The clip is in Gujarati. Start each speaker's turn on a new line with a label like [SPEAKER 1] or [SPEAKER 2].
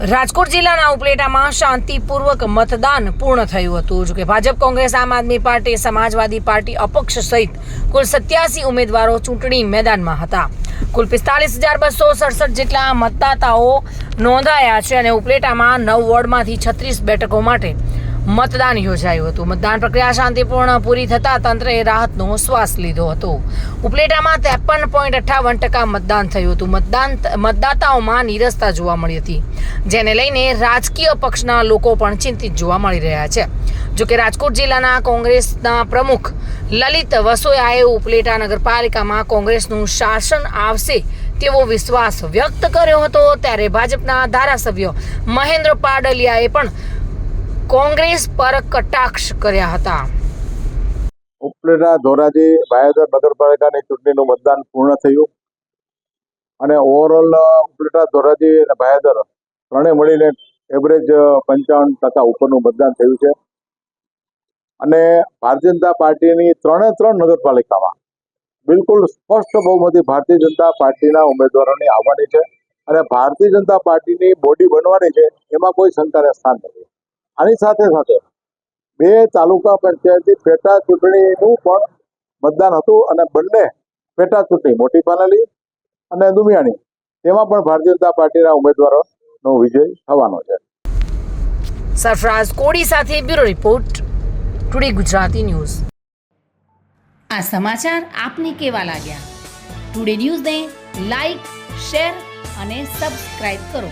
[SPEAKER 1] રાજકોટ જિલ્લાના ઉપલેટામાં શાંતિપૂર્વક મતદાન પૂર્ણ થયું હતું. જોકે ભાજપ, કોંગ્રેસ, આમ આદમી પાર્ટી, સમાજવાદી પાર્ટી, અપક્ષ સહિત કુલ 87 ઉમેદવારો ચૂંટણી મેદાનમાં હતા. કુલ 45,267 જેટલા મતદાતાઓ નોંધાયા છે અને ઉપલેટામાં 9 વોર્ડમાંથી 36 બેઠકો માટે મતદાન યોજાયું હતું. મતદાન પ્રક્રિયા શાંતિપૂર્ણ પૂરી થતા તંત્રએ રાહતનો શ્વાસ લીધો હતો. ઉપલેટામાં 53.58% મતદાન થયું હતું. મતદાતાઓમાં નીરસતા જોવા મળી હતી, જેને લઈને રાજકીય પક્ષના લોકો પણ ચિંતિત જોવા મળી રહ્યા છે. જોકે રાજકોટ જિલ્લાના કોંગ્રેસના પ્રમુખ લલિત વસોયાએ ઉપલેટા નગરપાલિકામાં કોંગ્રેસનું શાસન આવશે તેવો વિશ્વાસ વ્યક્ત કર્યો હતો. ત્યારે ભાજપના ધારાસભ્ય મહેન્દ્ર પાડલિયાએ પણ કોંગ્રેસ પર કટાક્ષ કર્યા હતા.
[SPEAKER 2] ઉપલેટા ધોરાજી ભાયાદર નગરપાલિકાની ચૂંટણીનું મતદાન પૂર્ણ થયું અને ઓવરઓલ ઉપલેટા ધોરાજી અને ભાયાદર ત્રણે મળીને એવરેજ 55% ઉપરનું મતદાન થયું છે. અને ભારતીય જનતા પાર્ટીની ત્રણ નગરપાલિકામાં બિલકુલ સ્પષ્ટ બહુમતી ભારતીય જનતા પાર્ટીના ઉમેદવારોની આવવાની છે અને ભારતીય જનતા પાર્ટીની બોડી બનવાની છે, એમાં કોઈ શંકાને સ્થાન નથી. આની સાથે સાથે 2 તાલુકા પંચાયતી પેટા ચૂંટણીનું પણ મતદાન હતું અને બંને પેટા ચૂંટણી મોટી પાનેલી અને દુમિયાણી તેમાં પણ ભારતીય જનતા પાર્ટીના ઉમેદવારોનો વિજય થવાનો છે.
[SPEAKER 1] સરફરાઝ કોડી સાથે bureau report, today Gujarati news.
[SPEAKER 3] આ સમાચાર આપને કેવા લાગ્યા? ટુડે ન્યૂઝને લાઈક, શેર અને સબસ્ક્રાઇબ કરો.